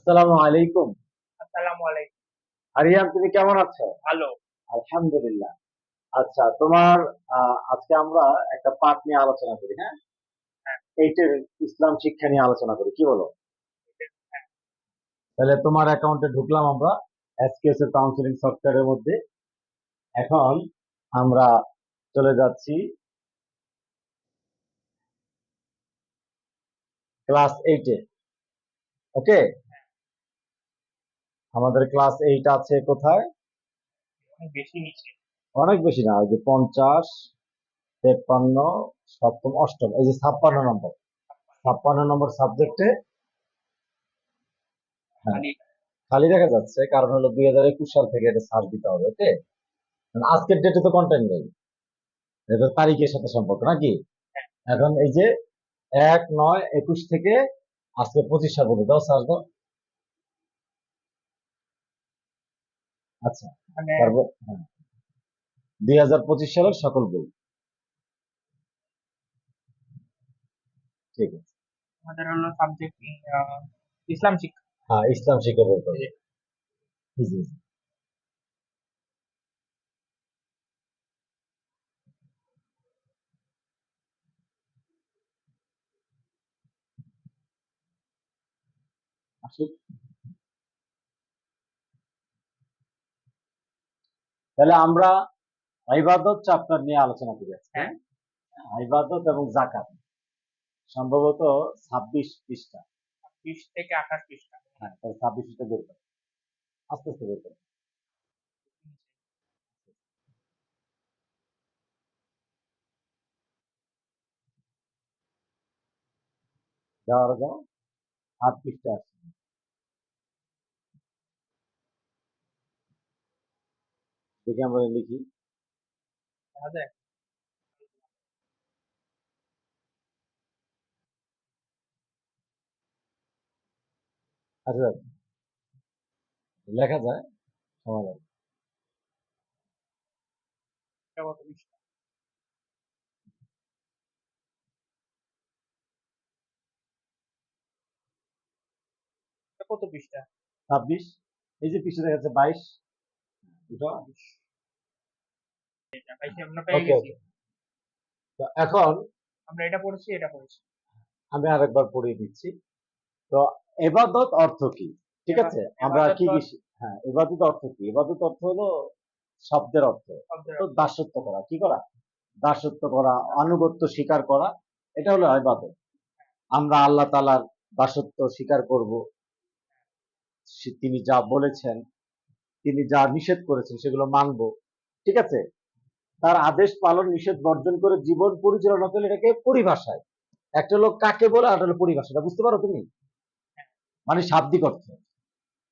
আসসালামু আলাইকুম। আসসালামু আলাইকুম। আরিয়ান, তুমি কেমন আছো? ভালো। আলহামদুলিল্লাহ। আচ্ছা, তোমার আজকে আমরা একটা পাঠ নিয়ে আলোচনা করি, হ্যাঁ? হ্যাঁ, এইটার ইসলাম শিক্ষা নিয়ে আলোচনা করি, কি বলো? হ্যাঁ, তাহলে তোমার অ্যাকাউন্টে ঢুকলাম আমরা এসকেএস এর কাউন্সিলিং সফটওয়্যারের মধ্যে। এখন আমরা চলে যাচ্ছি ক্লাস 8-এ। ওকে, আমাদের ক্লাস 8 আছে কোথায়? অনেক বেশি নিচে। অনেক বেশি না, ওই যে 50, 53, সপ্তম, অষ্টম, এই যে 56 নম্বর, 56 নম্বর সাবজেক্টে। হ্যাঁ, খালি। খালি দেখা যাচ্ছে, কারণ হলো 2021 সাল থেকে এটা সার্চ দিতে হবে। ওকে, আজকের ডেটে তো কন্টেন্ট নেই, এটা তারিখের সাথে সম্পর্ক নাকি। হ্যাঁ, এখন এই যে 1/9/21 থেকে আজকে 25 সাল পর্যন্ত দাও, সার্চ দাও। আচ্ছা, মানে তারপর হ্যাঁ, 2025 সালের সকল বই। ঠিক আছে। আমাদের হলো সাবজেক্ট ইসলাম শিক্ষা। হ্যাঁ, ইসলাম শিক্ষা বই এই করবে। যে, জি জি জি। আসুক। তাহলে আমরা ইবাদত চ্যাপ্টার নিয়ে আলোচনা করি আজকে। হ্যাঁ, ইবাদত এবং জাকাত, সম্ভবত 26 পৃষ্ঠা। 20 থেকে 28 পৃষ্ঠা। হ্যাঁ, তাহলে 26 পৃষ্ঠা বের করো, আস্তে আস্তে বের করো। যাও আরো যাও, 8 পৃষ্ঠা আসছে। দেখি আমরা লিখি। দেখা যায়। আচ্ছা, লেখা যায়, সময় লাগে। এটা কত পৃষ্ঠা? এটা কত পৃষ্ঠা? 26, এই যে পৃষ্ঠা দেখা যাচ্ছে 22। এটা 22। এটা পাইছি, আমরা পেয়ে ওকে গেছি। ওকে। তো এখন আমরা এটা পড়েছি, এটা পড়েছি। আমি আরেকবার পড়িয়ে দিচ্ছি। তো এবাদত অর্থ কি? ঠিক আছে, আমরা এবাদত কি কি হ্যাঁ, এবাদত অর্থ কি? এবাদত অর্থ হলো শব্দের অর্থ, শব্দের তো অর্থ। দাসত্ব করা, কি করা? দাসত্ব করা, আনুগত্য স্বীকার করা, এটা হলো ইবাদত। আমরা আল্লাহ তাআলার দাসত্ব স্বীকার করব, তিনি যা বলেছেন, তিনি যা নিষেধ করেছেন সেগুলো মানব। ঠিক আছে, তার আদেশ পালন, নিষেধ বর্জন করে জীবন পরিচালনা করলে এটাকে পরিভাষায়, একটা লোক কাকে বলে আর একটা হলো পরিভাষাটা বুঝতে পারো তুমি, মানে শাব্দিক অর্থ।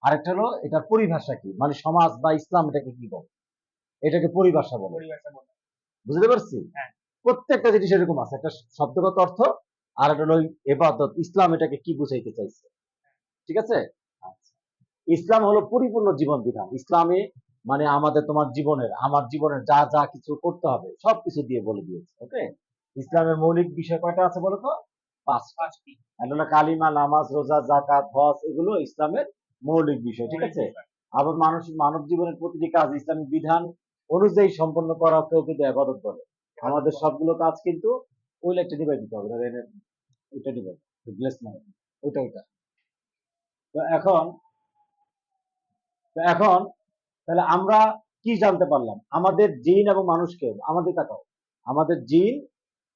আরেকটা হলো এটার পরিভাষা কি, মানে সমাজ বা ইসলাম এটাকে কি বলে, এটাকে পরিভাষা বলে। পরিভাষা বলে। বুঝতে পারছি? হ্যাঁ, প্রত্যেকটা জিনিস এরকম আছে, একটা শব্দগত অর্থ, আর একটা হলো এবাদত, ইসলাম এটাকে কি বুঝাইতে চাইছে। ঠিক আছে। আচ্ছা, ইসলাম হলো পরিপূর্ণ জীবন বিধান। ইসলামে মানে আমাদের তোমার জীবনের, আমার জীবনের যা যা কিছু করতে হবে সবকিছু দিয়ে বলে দিয়েছে। ওকে, ইসলামের মৌলিক বিষয় কয়টা আছে বলো তো? 5টা। 5টি একটা হলো কালিমা, নামাজ, রোজা, জাকাত, হজ, এগুলো ইসলামের মৌলিক বিষয়। ঠিক মৌলিক আছে। বিষয়। আবার মানব জীবনের প্রতিটি কাজ ইসলামিক বিধান অনুযায়ী সম্পন্ন করাকেও কিন্তু ইবাদত বলে। এবাদত আমাদের বলে। সবগুলো কাজ কিন্তু ওই একটা ডিভাইড দিতে হবে, ওইটা ডিভাইড, গ্লেস নয়, ওইটা ওইটা। তো এখন তো এখন তাহলে আমরা কি জানতে পারলাম? আমাদের জিন এবং মানুষকে, আমাদের তাকাও, আমাদের জিন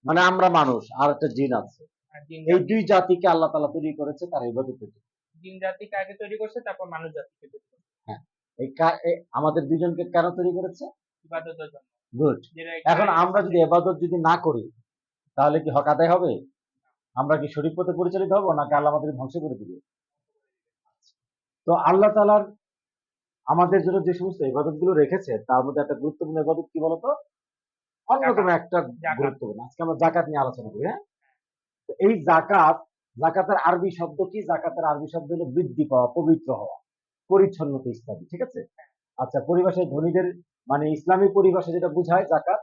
মানে আমরা মানুষ, আর একটা জিন আছে। আর জিন এই জাতি। দুই জাতিকে আল্লাহ তাআলা তৈরি করেছে তার ইবাদতের জন্য। জিন জাতিকে আগে তৈরি করছে, তারপর মানুষ জাতিকে তৈরি করছে হ্যাঁ, আমাদের দুইজনকে কেন তৈরি করেছে? ইবাদতের জন্য। গুড। যেটা এখানে এখন আমরা আছে। যদি এবাদত যদি না করি, তাহলে কি হক আদায় হবে? আমরা কি সঠিক পথে পরিচালিত হবো, নাকি না। আল্লাহ আমাদের ধ্বংস করে দিবে? তো আল্লাহ তাআলার আমাদের জন্য যে সমস্ত ইবাদত গুলো রেখেছে, তার মধ্যে একটা গুরুত্বপূর্ণ ইবাদত কি বলতো? অন্যতম জাকাত। একটা জাকাত। গুরুত্বপূর্ণ, আজকে আমরা জাকাত নিয়ে আলোচনা করি। হ্যাঁ, তো এই জাকাত, জাকাতের আরবি শব্দ কি? জাকাতের আরবি শব্দ হলো বৃদ্ধি পাওয়া, পবিত্র হওয়া, পরিচ্ছন্নতা ইত্যাদি। ঠিক আছে। আচ্ছা, পরিভাষায় ধনীদের মানে ইসলামী পরিভাষা যেটা বোঝায় জাকাত,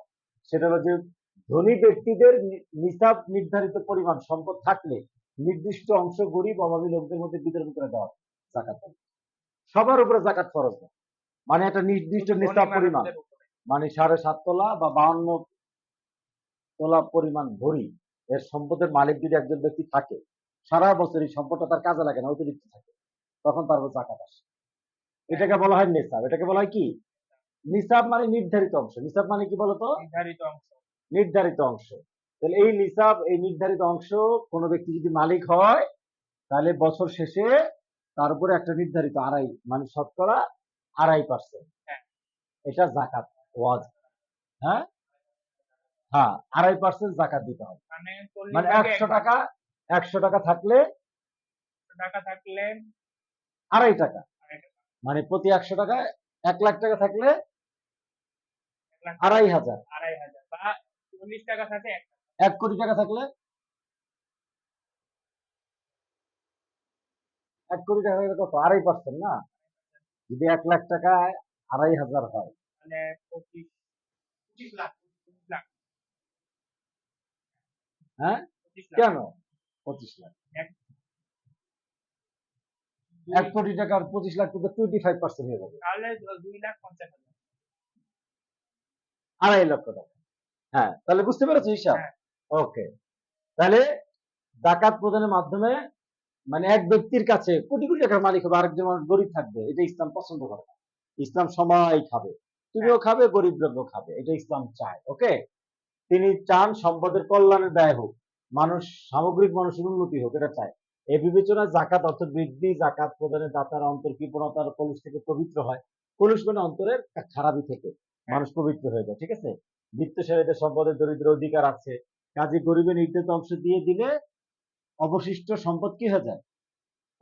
সেটা হলো যে ধনী ব্যক্তিদের নিসাব নির্ধারিত পরিমাণ সম্পদ থাকলে নির্দিষ্ট অংশ গরিব অভাবী লোকদের মধ্যে বিতরণ করে দেওয়া। জাকাত দেবে। সবার উপরে জাকাত ফরজ না, মানে একটা নির্দিষ্ট শুধু ধনী নিসাব পরিমাণ, মানুষদের উপরে। মানে 7.5 তোলা বা 52 তোলা পরিমাণ ভরি এর সম্পদের মালিক যদি একজন ব্যক্তি থাকে, সারা বছর এই সম্পদটা তার কাজে লাগে না, অতিরিক্ত থাকে, তখন তার উপর জাকাত আসে। এটাকে বলা হয় নিসাব। এটাকে বলা হয় কি? নিসাব মানে নির্ধারিত অংশ। নিসাব মানে কি বলতো? নির্ধারিত অংশ। নির্ধারিত অংশ। তাহলে এই নিসাব, এই নির্ধারিত অংশ কোনো ব্যক্তি যদি মালিক হয়, তাহলে বছর শেষে তার উপরে একটা নির্ধারিত আড়াই, মানে শতকরা 2.5%, হ্যাঁ, এটা জাকাত ওয়াজিব। হ্যাঁ, হ্যাঁ, 2.5% জাকাত দিতে হবে। মানে 40 মানে ভাগে 100 1 ভাগ। টাকা, 100 টাকা থাকলে টাকা থাকলে 2.5 টাকা, আড়াই টাকা। মানে প্রতি 100 টাকায় 1 লাখ টাকা থাকলে 1 লাখ টাকা 2.500, 2,500 বা 40 টাকা থাকে 1 টাকা। 1 কোটি টাকা থাকলে 1 কোটি টাকা থাকলে কত? 2.5% না? যদি 1 লাখ টাকায় 2.500 হয়, মানে 25 লাখ। 25 লাখ। হ্যাঁ, 25 লাখ। কেন 25 লাখ? এক 1 কোটি টাকার 25 লাখ টাকা 25% হয়ে যাবে, তাহলে 2,50,000। 2.5 লক্ষ টাকা। হ্যাঁ, তাহলে বুঝতে পেরেছো হিসাব? হ্যাঁ, ওকে। তাহলে জাকাত প্রদানের মাধ্যমে, মানে এক ব্যক্তির কাছে কোটি কোটি টাকার মালিক হবে, আরেকজন মানুষ গরিব থাকবে, এটা ইসলাম পছন্দ করে না। ইসলাম সবাই খাবে, তুমিও হ্যাঁ, খাবে, গরিব লোকও খাবে, এটা ইসলাম চায়। ওকে, তিনি চান সম্পদের কল্যাণের ব্যয় হোক, মানুষ, সামগ্রিক মানুষের উন্নতি হোক, এটা চায়। এই বিবেচনায় জাকাত অর্থ বৃদ্ধি, জাকাত প্রদানের দাতার অন্তর কৃপণতার কলুষ থেকে পবিত্র হয়। কলুষ মানে অন্তরের খারাপি থেকে হ্যাঁ। মানুষ পবিত্র হয়ে যায়। ঠিক আছে, বৃত্তশালীদের সম্পদের দরিদ্র অধিকার আছে, কাজে গরিবের নির্ধারিত অংশ দিয়ে দিলে অবশিষ্ট সম্পদ কি হয়ে যায়?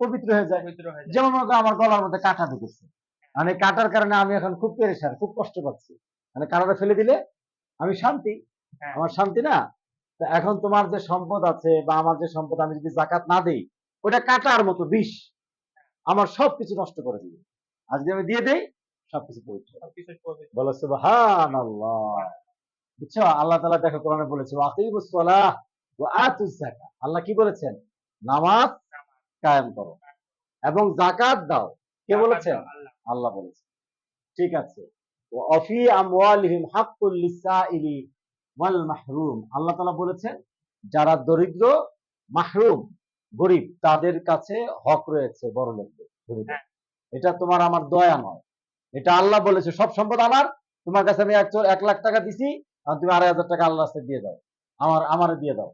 পবিত্র হয়ে যায়। পবিত্র হয়ে যায়। যেমন মনে করো আমার গলার মধ্যে কাঁটা ঢুকেছে, মানে কাটার কারণে আমি এখন খুব পেরেশান, খুব কষ্ট পাচ্ছি, মানে কাঁটাটা ফেলে দিলে আমি শান্তি, হ্যাঁ, আমার শান্তি না? তা এখন তোমার যে সম্পদ আছে বা আমার যে সম্পদ, আমি যদি জাকাত না দেই, ওটা কাটার মতো বিষ, আমার সবকিছু নষ্ট করে দিবে। আর যদি আমি দিয়ে দেই, সবকিছু পবিত্র। সবকিছু পবিত্র। বলো সুবহানাল্লাহ। বুঝছো? আল্লাহ তাআলা দেখো কোরআনে বলেছে ওয়াকিমুস সালাহ ওয়া আতুজ যাকাত। আল্লাহ কি বলেছেন? নামাজ কায়েম করো এবং জাকাত দাও। কে জাকাত বলেছেন? দাও আল্লাহ। আল্লাহ বলেছেন। ঠিক আছে। ওয়া অফি আমওয়ালিহিম হাক্কুল লিসাইলি ওয়াল মাহরুম। আল্লাহ তাআলা বলেছেন যারা দরিদ্র, মাহরুম, গরিব, তাদের কাছে হক রয়েছে বড় লোকদের, গরিবদের। হ্যাঁ, এটা তোমার আমার দয়া নয়, এটা আল্লাহ বলেছে সব সম্পদ আমার, তোমার কাছে আমি 1 লাখ টাকা দিছি, আর তুমি 2.500 টাকা আল্লাহর কাছে দিয়ে দাও, আমারে দিয়ে দাও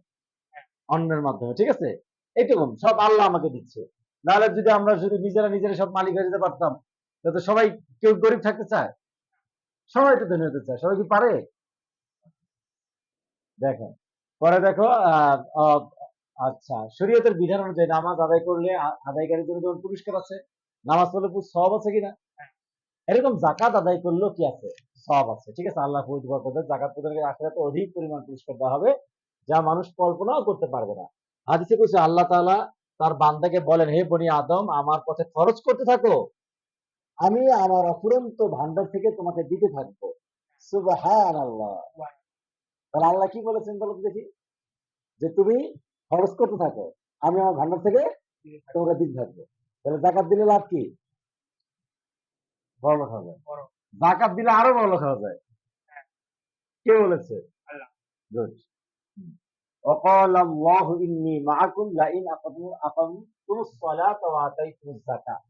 হ্যাঁ। অন্যের মাধ্যমে। ঠিক আছে, এইটুকু সব আল্লাহ আমাকে দিচ্ছে। নাহলে যদি আমরা শুধু নিজেরা নিজেরা সব মালিক হয়ে যেতে পারতাম, তাহলে সবাই, কেউ গরিব থাকতে চায়? সবাই তো ধনী হতে চায়, সবাই কি পারে? দেখেন, পরে দেখো, আচ্ছা, শরীয়তের বিধান অনুযায়ী নামাজ আদায় করলে আদায়কারীর জন্য যেমন পুরস্কার আছে, নামাজ পড়লে সওয়াব আছে কিনা, এরকম জাকাত আদায় করলেও কি আছে? সওয়াব আছে। ঠিক আছে, আল্লাহ পবিত্র করতে জাকাত প্রদানের আখিরাতে অধিক পরিমাণ পুরস্কার দেওয়া হবে, যা মানুষ কল্পনাও করতে পারবে না। হাদিসে কইছে আল্লাহ তাআলা তার বান্দাকে বলেন, হে বনি আদম, আমার পথে খরচ করতে থাকো, আমি আমার অফুরন্ত ভান্ডার থেকে তোমাকে দিতে থাকবো। সুবহানাল্লাহ। তাহলে আল্লাহ কি বলেছেন বলো তো দেখি? যে তুমি খরচ করতে থাকো, আমি আমার ভান্ডার থেকে তোমাকে দিতে থাকবো। তাহলে জাকাত দিলে লাভ কি? বড়লোক হওয়া যায়। বড়। জাকাত দিলে আরো বড়লোক হওয়া যায়। হ্যাঁ, কে বলেছে? আল্লাহ। গুড। وقال الله إني معكم لئن أقمتم الصلاة وآتيتم الزكاة।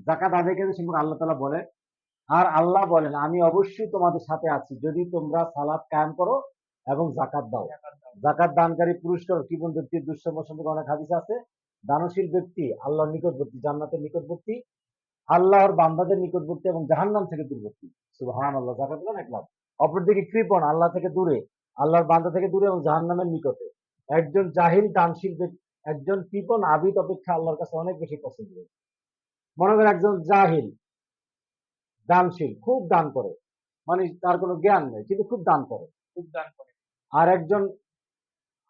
জাকাত আদায়কারী সম্পর্কে আল্লাহ তাআলা বলেন, আর আল্লাহ বলেন আমি অবশ্যই তোমাদের সাথে আছি যদি তোমরা সালাত কায়েম করো এবং জাকাত দাও। জাকাত দাও। জাকাত দানকারী পুরস্কার কৃপণ ব্যক্তির দুঃসম সম্পর্কে অনেক হাদিস আছে। দানশীল ব্যক্তি আল্লাহর নিকটবর্তী, জান্নাতের নিকটবর্তী, আল্লাহর বান্দাদের নিকটবর্তী এবং জাহান্নাম থেকে দূরবর্তী। সুবহানাল্লাহ। জাকাত দান এক লাভ। অপরদিকে কৃপণ, আল্লাহ থেকে দূরে, আল্লাহর বান্দা থেকে দূরে এবং জাহান্নামের নিকটে। একজন জাহিল দানশীল একজন কৃপণ আবিদ অপেক্ষা আল্লাহর কাছে অনেক বেশি পছন্দের। মনে করেন একজন জাহিল দানশীল, খুব দান করে, মানে তার কোনো জ্ঞান নেই কিন্তু খুব দান করে, খুব দান করে। আর একজন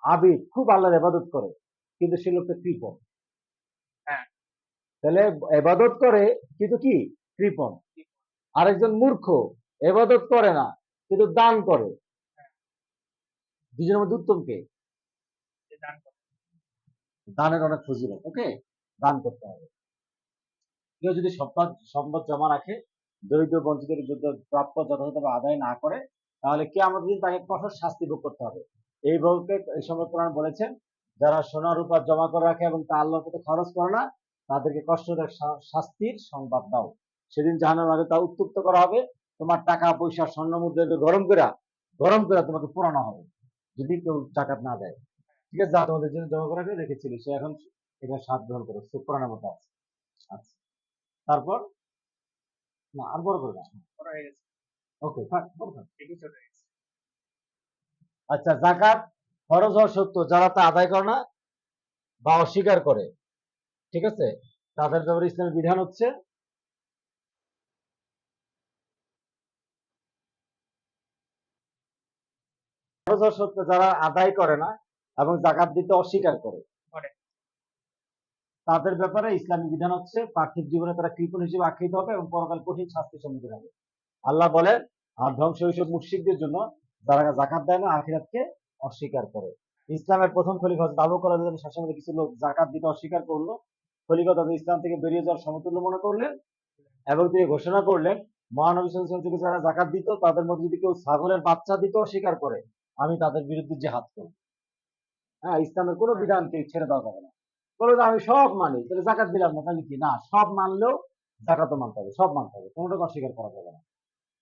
আবিদ খুব আল্লাহর ইবাদত করে কিন্তু সে লোকটা কৃপণ। হ্যাঁ, তাহলে ইবাদত করে কিন্তু কি? কৃপণ। আরেকজন মূর্খ, ইবাদত করে না কিন্তু দান করে, দুজনের মধ্যে উত্তম কে? যে দান করে। দানের অনেক ফজিলত। ওকে, দান করতে হবে। কেউ যদি সম্পদ সম্পদ জমা রাখে, দরিদ্র বঞ্চিতের জন্য প্রাপ্য যথাযথভাবে আদায় না করে, তাহলে কিয়ামতের দিন তাকে কঠোর শাস্তি ভোগ করতে হবে। এই বলতে এই সময় কোরআন বলেছেন, যারা সোনা রূপা জমা করে রাখে এবং তা আল্লাহর পথে খরচ করে না, তাদেরকে কষ্টদায়ক শাস্তির সংবাদ দাও। সেদিন জাহান্নামের আগে তা উত্তপ্ত করা হবে, তোমার টাকা পয়সা স্বর্ণ মুদ্রা গরম করে তোমাকে পোড়ানো হবে যদি কেউ জাকাত না দেয়। ঠিক আছে, যা তোমাদের জন্য জমা করে রাখে রেখেছিল, সে এখন এটা স্বাদ গ্রহণ করে, কোরআনের মধ্যে আছে। আচ্ছা, তারপর না আর বড় করে না। বড় হয়ে গেছে, ওকে, থাক, বড় থাক। ঠিকই চলে গেছে। আচ্ছা, জাকাত ফরজ হওয়া সত্ত্বেও যারা তা আদায় করে না বা অস্বীকার করে, ঠিক আছে, তাদের ব্যাপারে ইসলামের বিধান হচ্ছে ফরজ হওয়া সত্ত্বেও যারা আদায় করে না এবং জাকাত দিতে অস্বীকার করে, করে। তাদের ব্যাপারে ইসলামী বিধান হচ্ছে পার্থিব জীবনে তারা কৃপণ হিসেবে আখ্যায়িত হবে এবং পরকাল কঠিন শাস্তির সম্মুখীন হবে। আল্লাহ বলেন, আর ধ্বংস এইসব মুশরিকদের জন্য যারা জাকাত দেয় না, আখিরাতকে অস্বীকার করে। ইসলামের প্রথম খলিফা হযরত আবু বকর রাদিয়াল্লাহু আনহু শাসনামলে কিছু লোক জাকাত দিতে অস্বীকার করলো। খলিফা তাদের ইসলাম থেকে বেরিয়ে যাওয়ার সমতুল্য মনে করলেন এবং তিনি ঘোষণা করলেন, মহানবী সাল্লাল্লাহু আলাইহি ওয়াসাল্লাম থেকে যারা জাকাত দিত তাদের মধ্যে যদি কেউ ছাগলের বাচ্চা দিতে অস্বীকার করে, আমি তাদের বিরুদ্ধে জিহাদ করব। হ্যাঁ, ইসলামের কোনো বিধানকে ছেড়ে দেওয়া যাবে না। বলে যে আমি সব মানি, তাহলে জাকাত দিলাম না, তাহলে কি? না, সব মানলেও জাকাতও মানতে হবে, সব মানতে হবে, কোনোটাকে অস্বীকার করা যাবে না।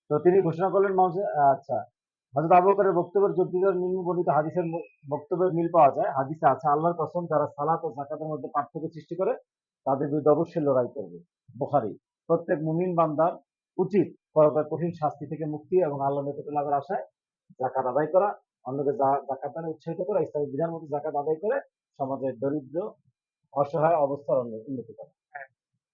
তো তিনি ঘোষণা করলেন, আচ্ছা, হযরত আবু বকরের বক্তব্যের যুক্তিদের নিম্ন বর্ণিত হাদিসের বক্তব্যের মিল পাওয়া যায়। হাদিসে আছে, আল্লাহর কসম, যারা সালাত ও যাকাতের মধ্যে পার্থক্য সৃষ্টি করে তাদের বিরুদ্ধে অবশ্যই লড়াই করবে। বুখারী। প্রত্যেক মুমিন বান্দার উচিত পরকার কঠিন শাস্তি থেকে মুক্তি এবং আল্লাহর নিকট লাভের আশায় যাকাত আদায় করা, অন্যকে যাকাত দানে উৎসাহিত করা, ইসলামের বিধান মতো যাকাত আদায় করে সমাজের দরিদ্র অসহায় অবস্থার উন্নতি করা। হ্যাঁ,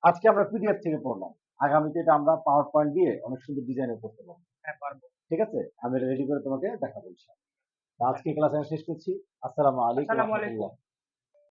আজকে আমরা পিডিএফ থেকে পড়লাম, আগামীতে এটা আমরা পাওয়ার পয়েন্ট দিয়ে অনেক সুন্দর ডিজাইনে করতে পারবো। হ্যাঁ, পারবো। ঠিক আছে, আমি রেডি করে তোমাকে দেখাবো ইনশাআল্লাহ। আজকে ক্লাস আমি শেষ করছি। আসসালামু আলাইকুম ওয়া আসসালামু আলাইকুম। রাহমাতুল্লাহ।